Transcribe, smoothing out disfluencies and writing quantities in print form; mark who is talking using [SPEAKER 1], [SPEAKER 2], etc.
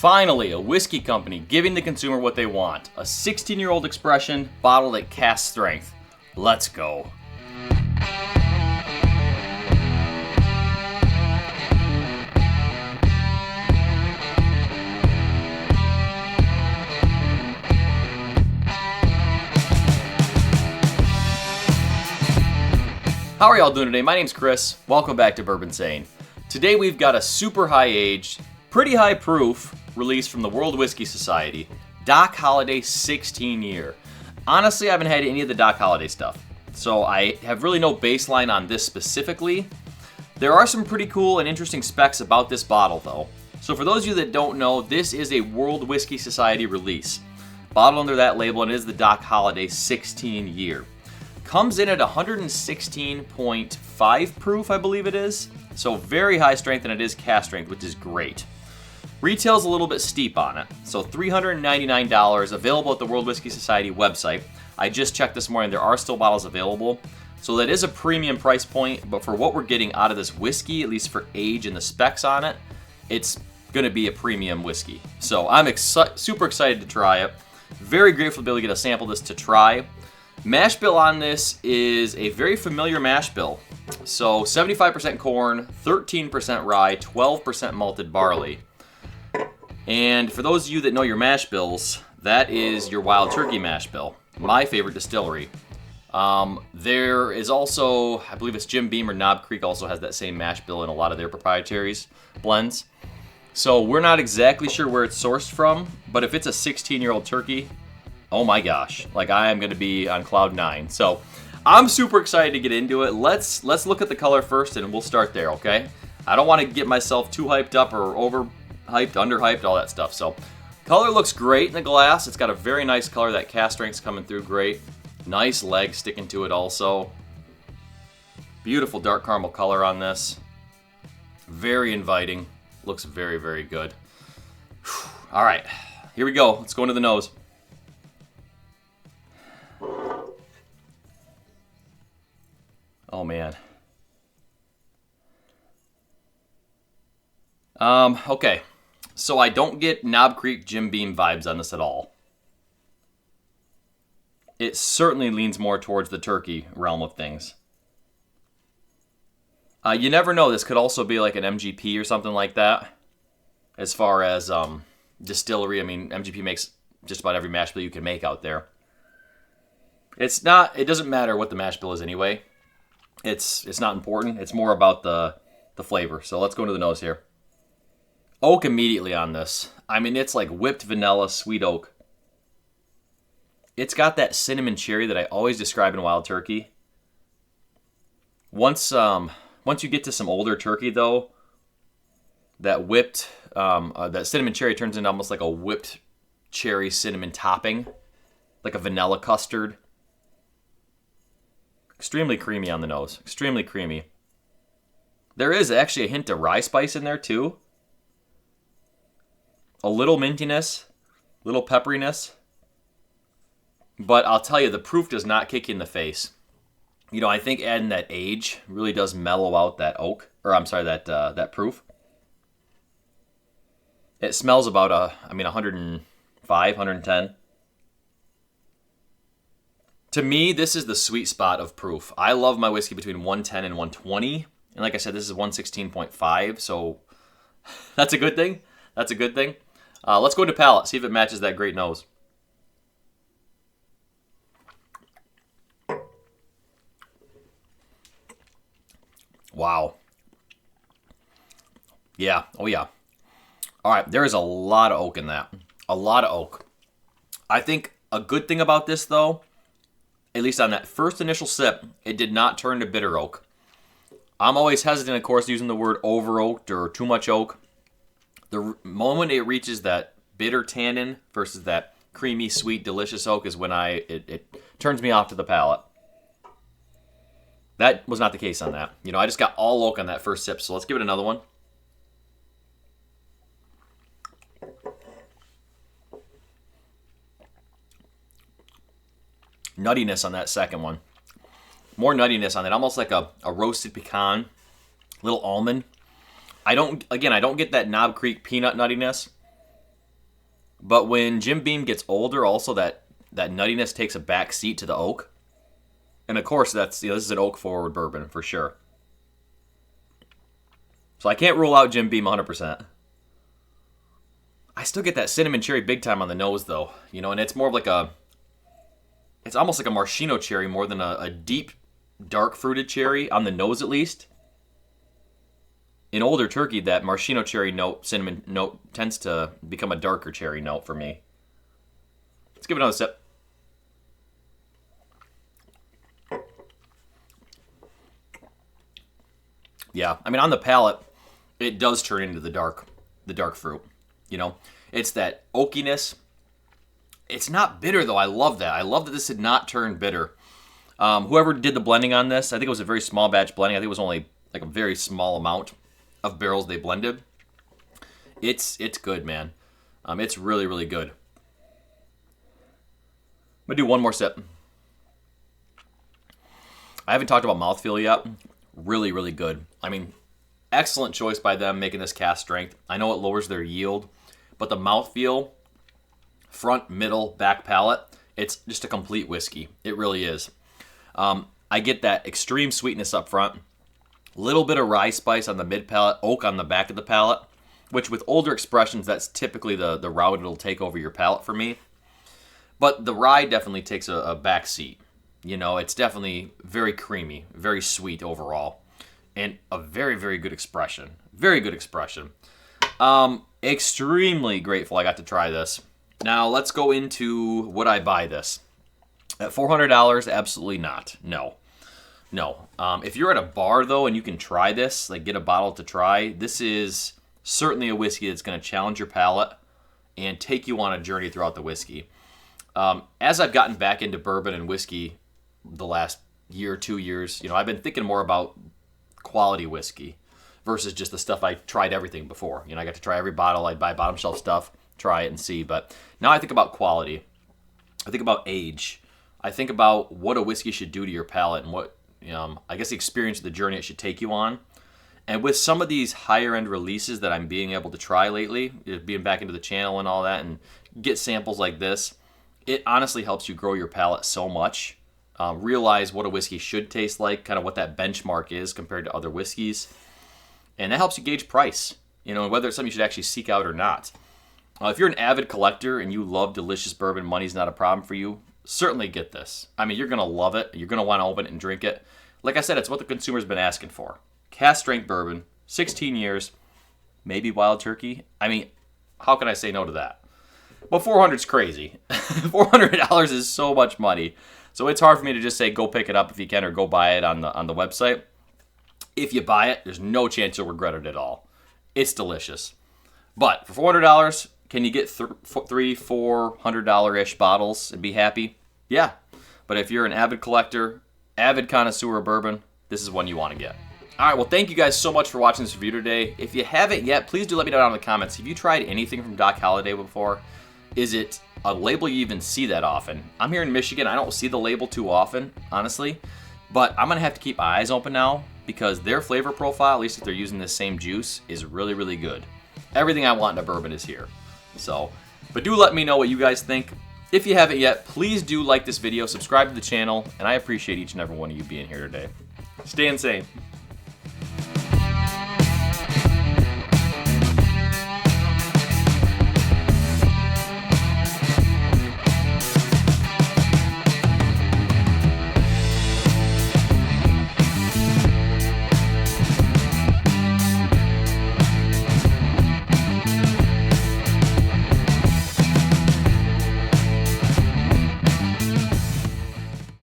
[SPEAKER 1] Finally, a whiskey company giving the consumer what they want. A 16-year-old expression bottled at cask strength. Let's go. How are y'all doing today? My name's Chris. Welcome back to Bourbinsane. Today we've got a super high aged, pretty high proof release from the World Whiskey Society, Doc Holliday 16 year. Honestly, I haven't had any of the Doc Holliday stuff, so I have really no baseline on this specifically. There are some pretty cool and interesting specs about this bottle though. So for those of you that don't know, this is a World Whiskey Society release. Bottled under that label, and it is the Doc Holliday 16 year. Comes in at 116.5 proof, I believe it is. So very high strength, and it is cask strength, which is great. Retail's a little bit steep on it. So $399, available at the World Whiskey Society website. I just checked this morning, there are still bottles available. So that is a premium price point, but for what we're getting out of this whiskey, at least for age and the specs on it, it's gonna be a premium whiskey. So I'm super excited to try it. Very grateful to be able to get a sample of this to try. Mash bill on this is a very familiar mash bill. So 75% corn, 13% rye, 12% malted barley. And for those of you that know your mash bills, that is your Wild Turkey mash bill, my favorite distillery. There is also, I believe it's Jim Beam or Knob Creek also has that same mash bill in a lot of their proprietaries blends. So we're not exactly sure where it's sourced from, but if it's a 16-year-old turkey, oh my gosh, like I am going to be on cloud 9. So I'm super excited to get into it. Let's look at the color first and we'll start there, okay? I don't want to get myself too hyped up or overhyped, underhyped, all that stuff. So color looks great in the glass. It's got a very nice color. That cask strength's coming through great. Nice leg sticking to it also. Beautiful dark caramel color on this. Very inviting. Looks very, very good. All right, here we go. Let's go into the nose. Oh man. Okay. So I don't get Knob Creek Jim Beam vibes on this at all. It certainly leans more towards the turkey realm of things. You never know, this could also be like an MGP or something like that. As far as distillery, I mean, MGP makes just about every mash bill you can make out there. It doesn't matter what the mash bill is anyway. It's not important. It's more about the flavor. So let's go into the nose here. Oak immediately on this. I mean, it's like whipped vanilla, sweet oak. It's got that cinnamon cherry that I always describe in Wild Turkey. Once you get to some older turkey though, that cinnamon cherry turns into almost like a whipped cherry cinnamon topping, like a vanilla custard. Extremely creamy on the nose. Extremely creamy. There is actually a hint of rye spice in there too. A little mintiness, little pepperiness. But I'll tell you, the proof does not kick you in the face. You know, I think adding that age really does mellow out that oak, or I'm sorry, that proof. It smells about 105, 110. To me, this is the sweet spot of proof. I love my whiskey between 110 and 120. And like I said, this is 116.5, so that's a good thing. That's a good thing. Let's go to palate, see if it matches that great nose. Wow. Yeah, oh yeah. All right, there is a lot of oak in that. A lot of oak. I think a good thing about this, though, at least on that first initial sip, it did not turn to bitter oak. I'm always hesitant, of course, using the word over-oaked or too much oak. The moment it reaches that bitter tannin versus that creamy, sweet, delicious oak is when it turns me off to the palate. That was not the case on that. You know, I just got all oak on that first sip, so let's give it another one. Nuttiness on that second one. More nuttiness on it, almost like a roasted pecan, little almond. I don't get that Knob Creek peanut nuttiness. But when Jim Beam gets older, also that nuttiness takes a back seat to the oak. And of course, that's, this is an oak forward bourbon for sure. So I can't rule out Jim Beam 100%. I still get that cinnamon cherry big time on the nose though, and it's more of like it's almost like a maraschino cherry more than a deep, dark fruited cherry on the nose at least. In older turkey, that maraschino cherry note, cinnamon note, tends to become a darker cherry note for me. Let's give it another sip. Yeah, I mean, on the palate, it does turn into the dark fruit. It's that oakiness. It's not bitter, though. I love that. I love that this did not turn bitter. Whoever did the blending on this, I think it was a very small batch blending. I think it was only like a very small amount of barrels they blended. It's good, man. It's really, really good. I'm going to do one more sip. I haven't talked about mouthfeel yet. Really, really good. I mean, excellent choice by them making this cask strength. I know it lowers their yield, but the mouthfeel, front, middle, back palate, it's just a complete whiskey. It really is. I get that extreme sweetness up front, little bit of rye spice on the mid palate, oak on the back of the palate, which with older expressions, that's typically the route it'll take over your palate for me. But the rye definitely takes a back seat. It's definitely very creamy, very sweet overall, and a very, very good expression. Very good expression. Extremely grateful I got to try this. Now, let's go into would I buy this? At $400, absolutely not. No. If you're at a bar, though, and you can try this, like get a bottle to try, this is certainly a whiskey that's going to challenge your palate and take you on a journey throughout the whiskey. As I've gotten back into bourbon and whiskey the last year, 2 years, I've been thinking more about quality whiskey versus just the stuff I tried everything before. I got to try every bottle. I'd buy bottom shelf stuff, try it and see. But now I think about quality. I think about age. I think about what a whiskey should do to your palate and what, I guess the experience of the journey it should take you on. And with some of these higher end releases that I'm being able to try lately, being back into the channel and all that, and get samples like this, it honestly helps you grow your palate so much. Realize what a whiskey should taste like, kind of what that benchmark is compared to other whiskeys. And that helps you gauge price, whether it's something you should actually seek out or not. If you're an avid collector and you love delicious bourbon, money's not a problem for you, certainly get this. I mean, you're going to love it. You're going to want to open it and drink it. Like I said, it's what the consumer's been asking for. Cask strength bourbon, 16 years, maybe wild turkey. I mean, how can I say no to that? But $400's crazy. $400 is so much money. So it's hard for me to just say go pick it up if you can or go buy it on the website. If you buy it, there's no chance you'll regret it at all. It's delicious. But for $400, can you get $300-$400-ish bottles and be happy? Yeah. But if you're an avid collector, avid connoisseur of bourbon, this is one you want to get. All right, well, thank you guys so much for watching this review today. If you haven't yet, please do let me know down in the comments. Have you tried anything from Doc Holliday before? Is it a label you even see that often? I'm here in Michigan. I don't see the label too often, honestly. But I'm going to have to keep my eyes open now because their flavor profile, at least if they're using the same juice, is really, really good. Everything I want in a bourbon is here. But do let me know what you guys think. If you haven't yet, please do like this video, subscribe to the channel, and I appreciate each and every one of you being here today. Stay insane.